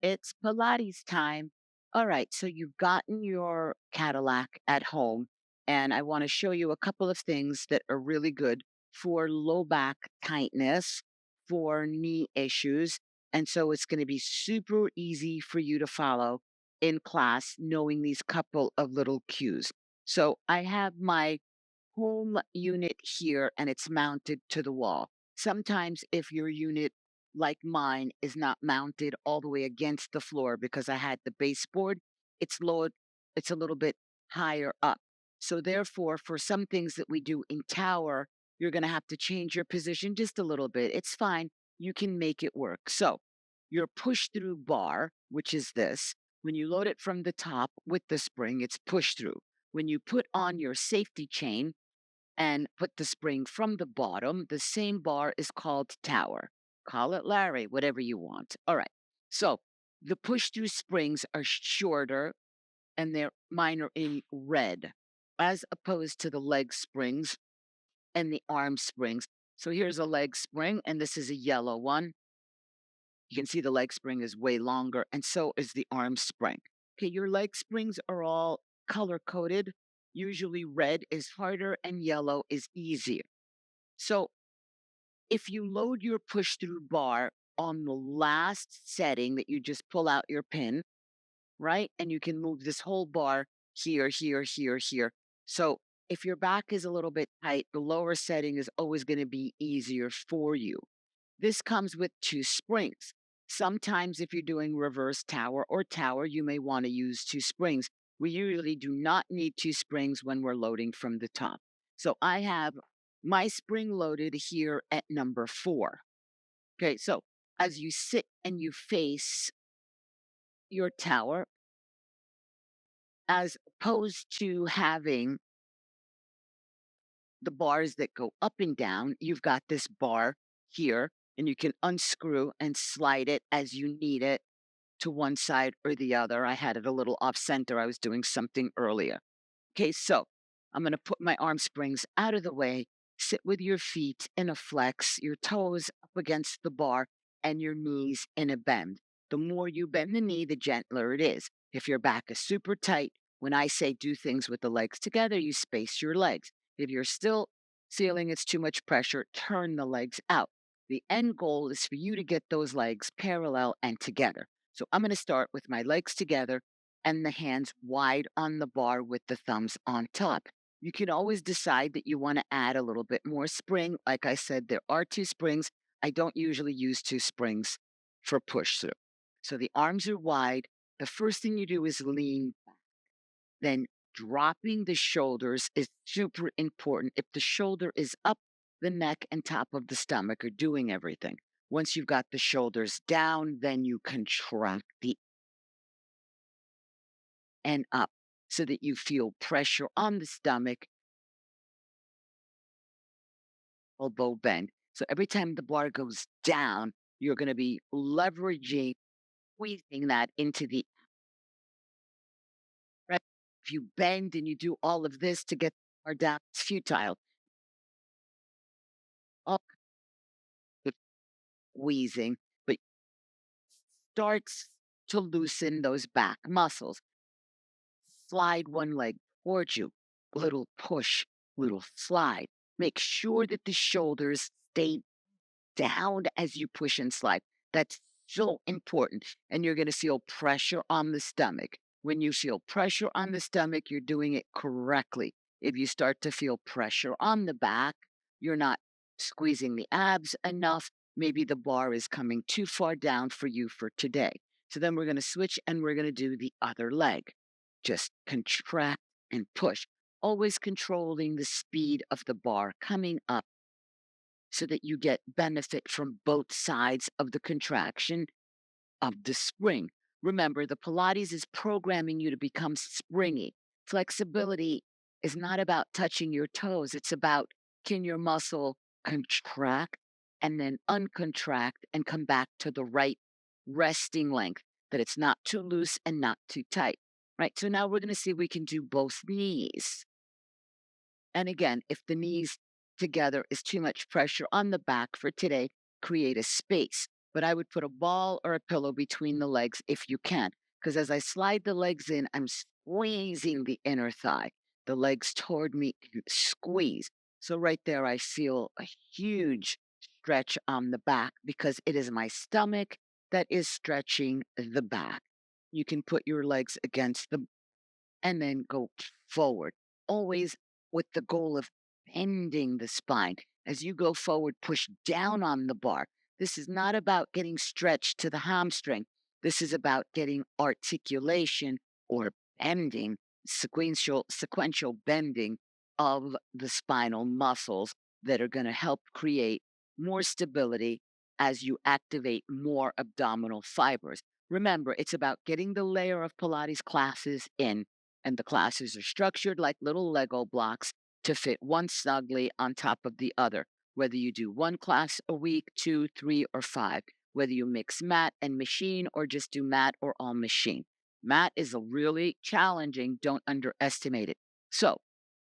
It's Pilates time. All right, so you've gotten your Cadillac at home, and I want to show you a couple of things that are really good for low back tightness, for knee issues. And so it's going to be super easy for you to follow in class, knowing these couple of little cues. So I have my home unit here and it's mounted to the wall. Sometimes, if your unit, like mine, is not mounted all the way against the floor because I had the baseboard, it's lowered, it's a little bit higher up. So, therefore, for some things that we do in tower, you're going to have to change your position just a little bit. It's fine. You can make it work. So, your push through bar, which is this, when you load it from the top with the spring, it's push through. When you put on your safety chain, and put the spring from the bottom, the same bar is called tower. Call it Larry, whatever you want. All right. So the push through springs are shorter and they're mine are in red as opposed to the leg springs and the arm springs. So here's a leg spring and this is a yellow one. You can see the leg spring is way longer and so is the arm spring. Okay, your leg springs are all color coded. Usually red is harder and yellow is easier. So if you load your push through bar on the last setting that you just pull out your pin, right? And you can move this whole bar here, here, here, here. So if your back is a little bit tight, the lower setting is always going to be easier for you. This comes with two springs. Sometimes, if you're doing reverse tower or tower, you may want to use two springs. We usually do not need two springs when we're loading from the top. So I have my spring loaded here at number 4. Okay, so as you sit and you face your tower, as opposed to having the bars that go up and down, you've got this bar here, and you can unscrew and slide it as you need it to one side or the other. I had it a little off center. I was doing something earlier. Okay, so I'm going to put my arm springs out of the way, sit with your feet in a flex, your toes up against the bar, and your knees in a bend. The more you bend the knee, the gentler it is. If your back is super tight, when I say do things with the legs together, you space your legs. If you're still feeling it's too much pressure, turn the legs out. The end goal is for you to get those legs parallel and together. So I'm going to start with my legs together and the hands wide on the bar with the thumbs on top. You can always decide that you want to add a little bit more spring. Like I said, there are two springs. I don't usually use two springs for push through. So the arms are wide. The first thing you do is lean back. Then dropping the shoulders is super important. If the shoulder is up, the neck and top of the stomach are doing everything. Once you've got the shoulders down, then you contract the and up so that you feel pressure on the stomach, elbow bend. So every time the bar goes down, you're going to be leveraging, squeezing that into the right. If you bend and you do all of this to get the bar down, it's futile. All the squeezing, but starts to loosen those back muscles. Slide one leg towards you, little push, little slide. Make sure that the shoulders stay down as you push and slide. That's so important. And you're going to feel pressure on the stomach. When you feel pressure on the stomach, you're doing it correctly. If you start to feel pressure on the back, you're not squeezing the abs enough. Maybe the bar is coming too far down for you for today. So then we're going to switch and we're going to do the other leg. Just contract and push, always controlling the speed of the bar coming up so that you get benefit from both sides of the contraction of the spring. Remember, the Pilates is programming you to become springy. Flexibility is not about touching your toes, it's about can your muscle contract and then uncontract and come back to the right resting length, that it's not too loose and not too tight. Right. So now we're going to see if we can do both knees. And again, if the knees together is too much pressure on the back for today, create a space. but I would put a ball or a pillow between the legs if you can. Because as I slide the legs in, I'm squeezing the inner thigh, the legs toward me, and squeeze. So right there, I feel a huge stretch on the back because it is my stomach that is stretching the back. You can put your legs against the and then go forward, always with the goal of bending the spine. As you go forward, push down on the bar. This is not about getting stretched to the hamstring. This is about getting articulation or bending, sequential bending of the spinal muscles that are going to help create more stability as you activate more abdominal fibers. Remember, it's about getting the layer of Pilates classes in, and the classes are structured like little Lego blocks to fit one snugly on top of the other. Whether you do one class a week, two, three, or five, whether you mix mat and machine or just do mat or all machine. Mat is a really challenging, don't underestimate it. So,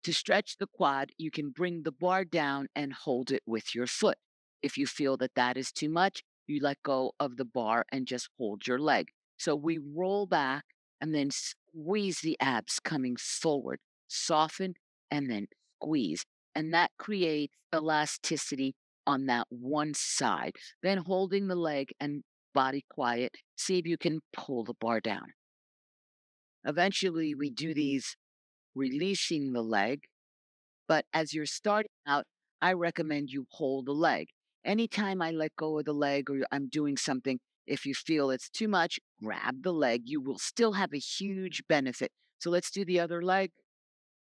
to stretch the quad, you can bring the bar down and hold it with your foot. If you feel that that is too much, you let go of the bar and just hold your leg. So we roll back and then squeeze the abs coming forward, soften and then squeeze. And that creates elasticity on that one side. Then holding the leg and body quiet, see if you can pull the bar down. Eventually, we do these releasing the leg, but as you're starting out, I recommend you hold the leg. Anytime I let go of the leg or I'm doing something, if you feel it's too much, grab the leg. You will still have a huge benefit. So let's do the other leg.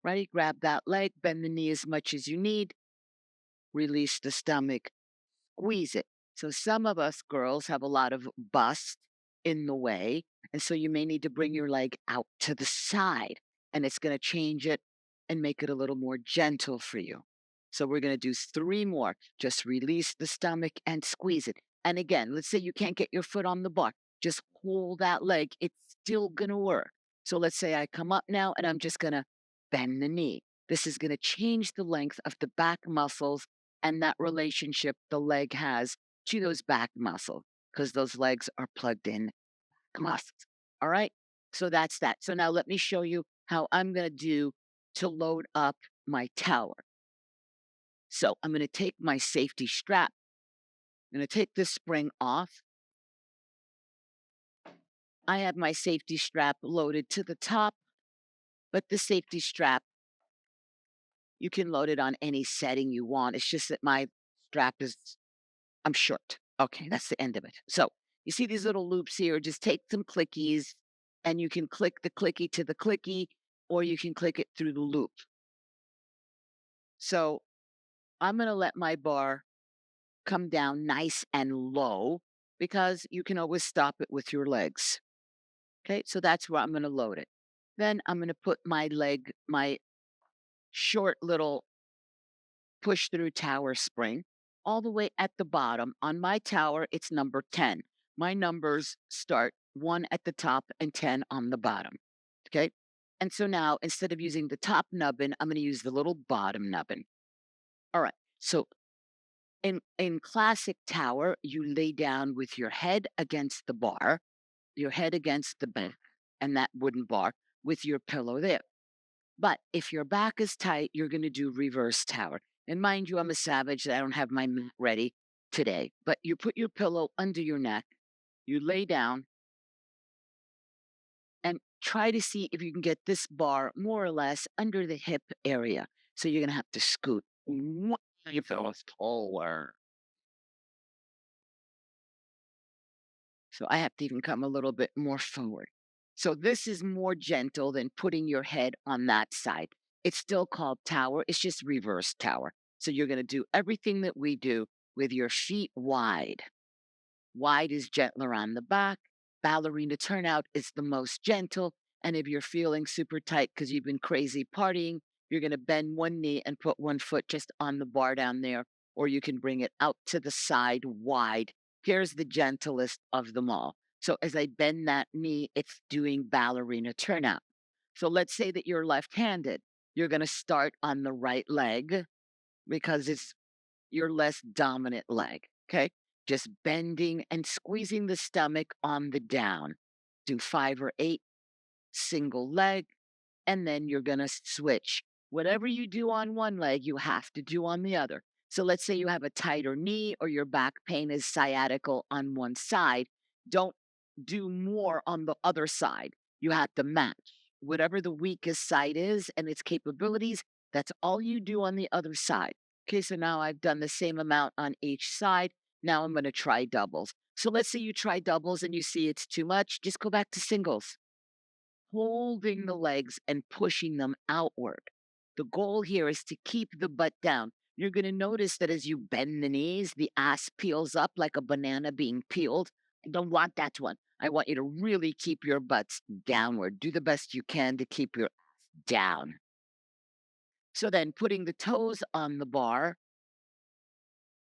Ready? Grab that leg, bend the knee as much as you need, release the stomach, squeeze it. So some of us girls have a lot of bust in the way. And so you may need to bring your leg out to the side and it's going to change it and make it a little more gentle for you. So we're going to do three more. Just release the stomach and squeeze it. And again, let's say you can't get your foot on the bar. Just pull that leg. It's still going to work. So let's say I come up now and I'm just going to bend the knee. This is going to change the length of the back muscles and that relationship the leg has to those back muscles because those legs are plugged in muscles. All right. So that's that. So now let me show you how I'm going to do to load up my tower. So I'm going to take my safety strap. I'm going to take this spring off. I have my safety strap loaded to the top, but the safety strap, you can load it on any setting you want. It's just that my strap is I'm short. Okay, that's the end of it. So you see these little loops here, just take some clickies and you can click the clicky to the clicky, or you can click it through the loop. So I'm going to let my bar come down nice and low because you can always stop it with your legs. Okay, so that's where I'm going to load it. Then I'm going to put my leg, my short little push through tower spring all the way at the bottom. On my tower, it's number 10. My numbers start 1 at the top and 10 on the bottom. Okay. And so now instead of using the top nubbin, I'm going to use the little bottom nubbin. All right. So in classic tower, you lay down with your head against the bar, your head against the back and that wooden bar with your pillow there. But if your back is tight, you're going to do reverse tower. And mind you, I'm a savage. I don't have my mat ready today. But you put your pillow under your neck, you lay down, and try to see if you can get this bar more or less under the hip area. So you're going to have to scoot. Your pillow's taller. So I have to even come a little bit more forward. So this is more gentle than putting your head on that side. It's still called tower. It's just reverse tower. So you're going to do everything that we do with your feet wide. Wide is gentler on the back. Ballerina turnout is the most gentle. And if you're feeling super tight because you've been crazy partying, you're going to bend one knee and put one foot just on the bar down there, or you can bring it out to the side wide. Here's the gentlest of them all. So as I bend that knee, it's doing ballerina turnout. So let's say that you're left handed. You're going to start on the right leg because it's your less dominant leg. Okay. just bending and squeezing the stomach on the down. Do 5 or 8 single leg, and then you're going to switch. Whatever you do on one leg, you have to do on the other. So let's say you have a tighter knee or your back pain is sciatical on one side. Don't do more on the other side. You have to match whatever the weakest side is and its capabilities. That's all you do on the other side. Okay, so now I've done the same amount on each side. Now I'm going to try doubles. So let's say you try doubles and you see it's too much, just go back to singles, holding the legs and pushing them outward. The goal here is to keep the butt down. You're going to notice that as you bend the knees, the ass peels up like a banana being peeled. I don't want that one. I want you to really keep your butts downward. Do the best you can to keep your ass down. So then putting the toes on the bar,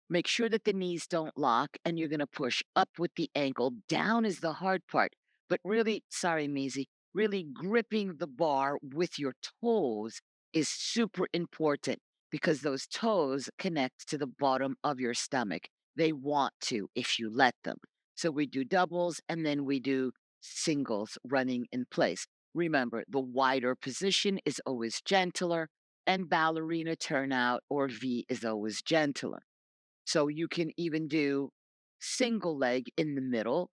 make sure that the knees don't lock and you're going to push up with the ankle. Down is the hard part, but really, sorry, Measy, really gripping the bar with your toes is super important because those toes connect to the bottom of your stomach. They want to if you let them. So we do doubles and then we do singles running in place. Remember, the wider position is always gentler, and ballerina turnout or V is always gentler. So you can even do single leg in the middle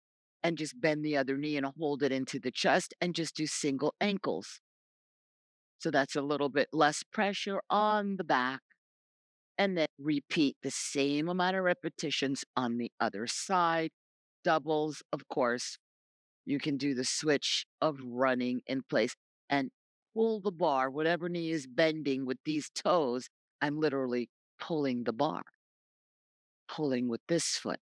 and just bend the other knee and hold it into the chest and just do single ankles. So that's a little bit less pressure on the back. And then repeat the same amount of repetitions on the other side. Doubles, of course. You can do the switch of running in place and pull the bar, whatever knee is bending with these toes. I'm literally pulling the bar, pulling with this foot.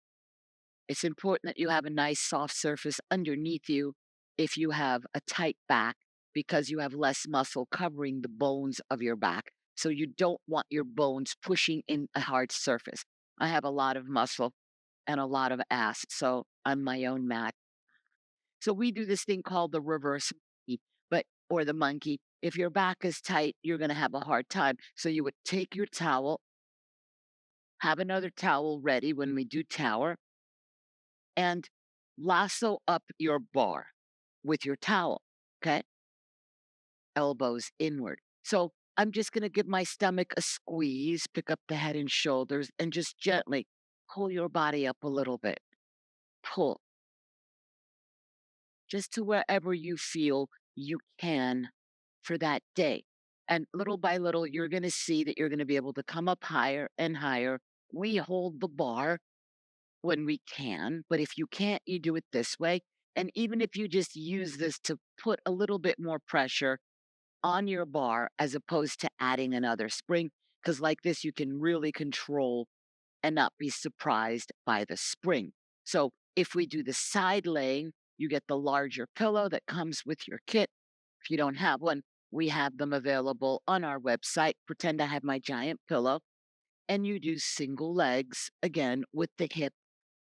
It's important that you have a nice soft surface underneath you if you have a tight back because you have less muscle covering the bones of your back. So you don't want your bones pushing in a hard surface. I have a lot of muscle and a lot of ass, so on my own mat. So we do this thing called the reverse monkey, but or the monkey. If your back is tight, you're going to have a hard time. So you would take your towel, have another towel ready when we do tower, and lasso up your bar with your towel, okay? Elbows inward. So I'm just going to give my stomach a squeeze, pick up the head and shoulders, and just gently pull your body up a little bit. Pull just to wherever you feel you can for that day. And little by little, you're going to see that you're going to be able to come up higher and higher. We hold the bar when we can, but if you can't, you do it this way. And even if you just use this to put a little bit more pressure on your bar as opposed to adding another spring, because like this, you can really control and not be surprised by the spring. So if we do the side laying, you get the larger pillow that comes with your kit. If you don't have one, we have them available on our website. Pretend I have my giant pillow, and you do single legs again with the hip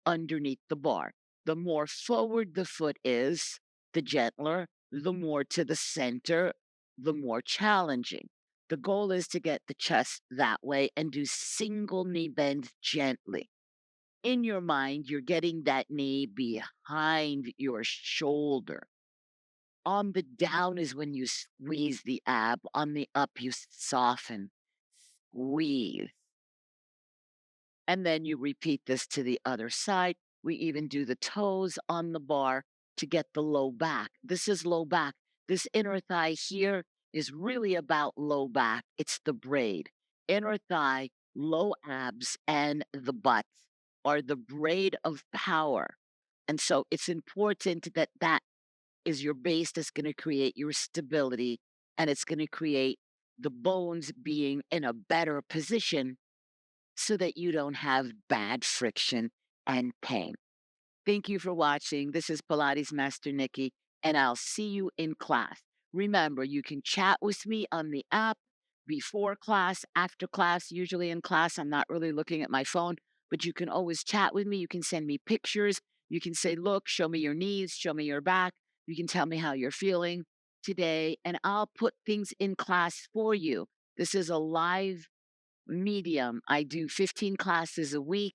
underneath the bar. The more forward the foot is, the gentler, the more to the center, the more challenging. The goal is to get the chest that way and do single knee bend gently. In your mind, you're getting that knee behind your shoulder. On the down is when you squeeze the ab, on the up, you soften, squeeze. And then you repeat this to the other side. We even do the toes on the bar to get the low back. This is low back. This inner thigh here is really about low back. It's the braid. Inner thigh, low abs, and the butt are the braid of power. And so it's important that that is your base that's going to create your stability, and it's going to create the bones being in a better position so that you don't have bad friction and pain. Thank you for watching. This is Pilates Master Nikki, and I'll see you in class. Remember, you can chat with me on the app before class, after class, usually in class. I'm not really looking at my phone, but you can always chat with me. You can send me pictures. You can say, look, show me your knees, show me your back. You can tell me how you're feeling today, and I'll put things in class for you. This is a live medium. I do 15 classes a week,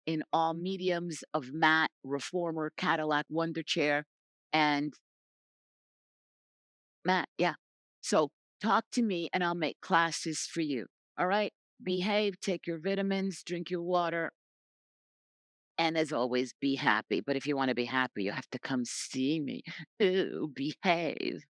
in all mediums of mat, reformer, Cadillac, Wonder Chair, and mat. Yeah. So talk to me and I'll make classes for you. All right. Behave, take your vitamins, drink your water, and as always, be happy. But if you want to be happy, you have to come see me. Ooh, behave.